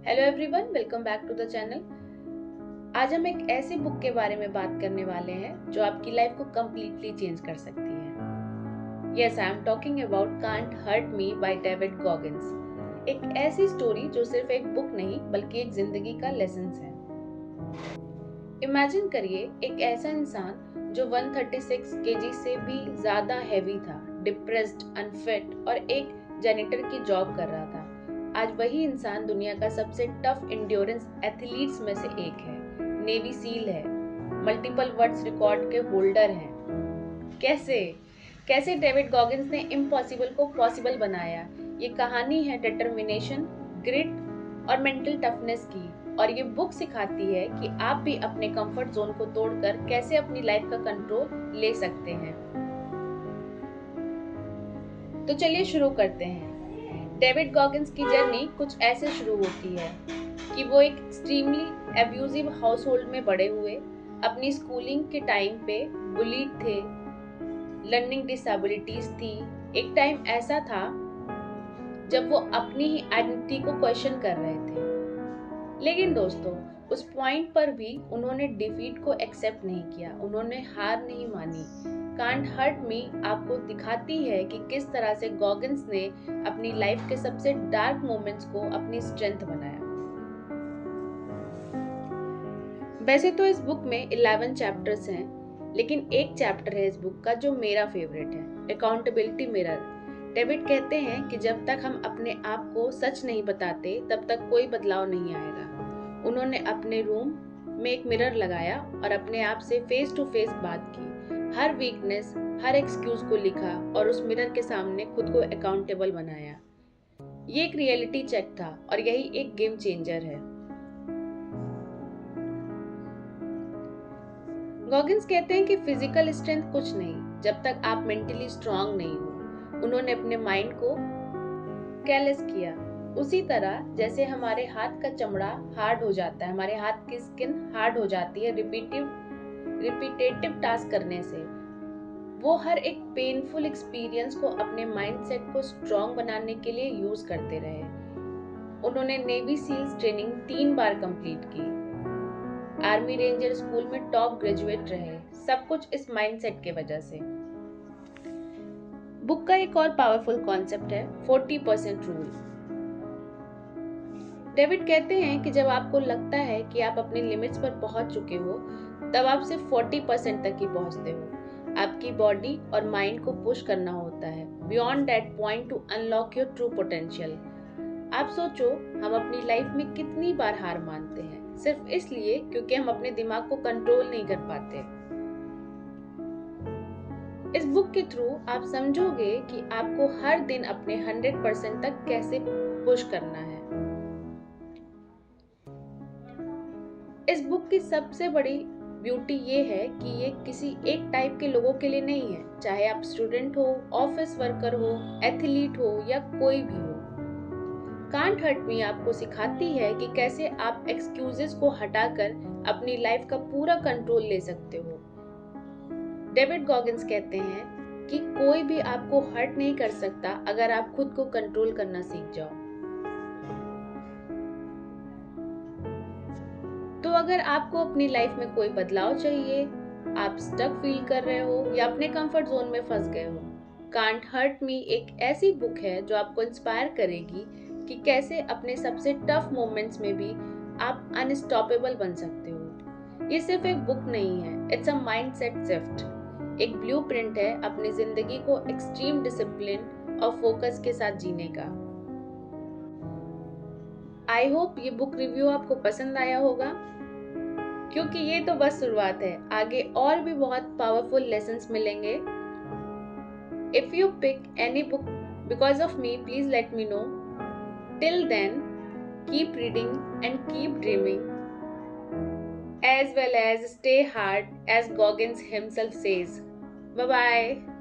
Hello everyone, welcome back to the channel. आज हम एक ऐसी बुक के बारे में बात करने वाले हैं जो आपकी लाइफ को कम्प्लीटली चेंज कर सकती है। Yes, I am talking about can't hurt me by David Goggins. एक ऐसी स्टोरी जो सिर्फ एक बुक नहीं बल्कि एक जिंदगी का लेसन है। इमेजिन करिए एक ऐसा इंसान जो 136 केजी से भी ज्यादा हैवी था, डिप्रेस्ड, अनफिट और एक जेनिटर की जॉब कर रहा था। आज वही इंसान दुनिया का सबसे टफ इंड्योरेंस एथलीट्स में से एक है, नेवी सील है, मल्टीपल वर्ल्ड रिकॉर्ड के होल्डर हैं। कैसे कैसे डेविड गॉगिंस ने इम्पॉसिबल को पॉसिबल बनाया? ये कहानी है डिटर्मिनेशन, ग्रिट और मेंटल टफनेस की। और ये बुक सिखाती है कि आप भी अपने कंफर्ट जोन को तोड़कर कैसे अपनी लाइफ का कंट्रोल ले सकते हैं। तो चलिए शुरू करते हैं। डेविड गॉगिंस की जर्नी कुछ ऐसे शुरू होती है कि वो एक एक्सट्रीमली एब्यूजिव हाउस होल्ड में बड़े हुए। अपनी स्कूलिंग के टाइम पे बुलीड थे, लर्निंग डिसेबिलिटीज थी। एक टाइम ऐसा था जब वो अपनी ही आइडेंटिटी को क्वेश्चन कर रहे थे। लेकिन दोस्तों, उस पॉइंट पर भी उन्होंने डिफीट को एक्सेप्ट नहीं किया, उन्होंने हार नहीं मानी। कांट हर्ट मी आपको दिखाती है कि किस तरह से गॉगिंस ने अपनी लाइफ के सबसे डार्क मोमेंट्स को अपनी स्ट्रेंथ बनाया। वैसे तो इस बुक में 11 चैप्टर्स हैं, लेकिन एक चैप्टर है इस बुक का जो मेरा फेवरेट है, अकाउंटेबिलिटी मिरर। डेविड कहते हैं कि जब तक हम अपने आप को सच नहीं बताते तब तक कोई बदलाव नहीं आएगा। उन्होंने अपने रूम में एक मिरर लगाया और अपने आप से फेस टू फेस बात की, हर वीकनेस, हर एक्सक्यूज को लिखा और उस मिरर के सामने खुद को अकाउंटेबल बनाया। ये एक रियलिटी चेक था और यही एक गेम चेंजर है। गॉगिंस कहते हैं कि फिजिकल स्ट्रेंथ कुछ नहीं जब तक आप मेंटली स्ट्रांग नहीं हो। उन्होंने अपने माइंड को कैलेस किया, उसी तरह जैसे हमारे हाथ का चमड़ा हार्ड हो जाता है, हमारे हाथ की स्किन हार्ड हो जाती है रिपीटेटिव टास्क करने से। वो हर एक पेनफुल एक्सपीरियंस को अपने माइंडसेट को स्ट्रॉन्ग बनाने के लिए यूज करते रहे। उन्होंने नेवी सील्स ट्रेनिंग 3 बार कंप्लीट की, आर्मी रेंजर स्कूल में टॉप ग्रेजुएट रहे, सब कुछ इस माइंडसेट के वजह से। बुक का एक और पावरफुल कॉन्सेप्ट है 40% रूल। डेविड कहते हैं कि जब आपको लगता है कि आप अपने लिमिट्स पर पहुंच चुके हो, तब आप सिर्फ 40% तक ही पहुंचते हो। आपकी बॉडी और माइंड को पुश करना होता है beyond that point two unlock your true potential. आप सोचो, हम अपनी लाइफ में कितनी बार हार मानते हैं सिर्फ इसलिए क्योंकि हम अपने दिमाग को कंट्रोल नहीं कर पाते। इस बुक के थ्रू आप समझोगे कि आपको हर दिन अपने 100% तक कैसे पुश करना है। इस बुक की सबसे बड़ी ब्यूटी ये है कि ये किसी एक टाइप के लोगों के लिए नहीं है, चाहे आप स्टूडेंट हो, ऑफिस वर्कर हो, एथलीट हो या कोई भी हो। कांट हर्ट मी आपको सिखाती है कि कैसे आप एक्सक्यूजेस को हटाकर अपनी लाइफ का पूरा कंट्रोल ले सकते हो। डेविड गॉगिंस कहते हैं कि कोई भी आपको हर्ट नहीं कर सकता अगर आप खुद को कंट्रोल करना सीख जाओ। तो अगर आपको अपनी लाइफ में कोई बदलाव चाहिए, आप स्टक फील कर रहे हो या अपने कंफर्ट जोन में फंस गए हो, कांट हर्ट मी एक ऐसी बुक है जो आपको इंस्पायर करेगी कि कैसे अपने सबसे टफ मोमेंट्स में भी आप अनस्टॉपेबल बन सकते हो। ये सिर्फ एक बुक नहीं है, इट्स अ माइंडसेट शिफ्ट, एक ब्लूप्रिंट है अपनी जिंदगी को एक्सट्रीम डिसिप्लिन और फोकस के साथ जीने का। आई होप ये बुक रिव्यू आपको पसंद आया होगा, क्योंकि ये तो बस शुरुआत है, आगे और भी बहुत पावरफुल लेसन्स मिलेंगे। If you pick any book because of me, please let me know. Till then, keep reading and keep dreaming, as well as stay hard, as Goggins himself says. Bye bye.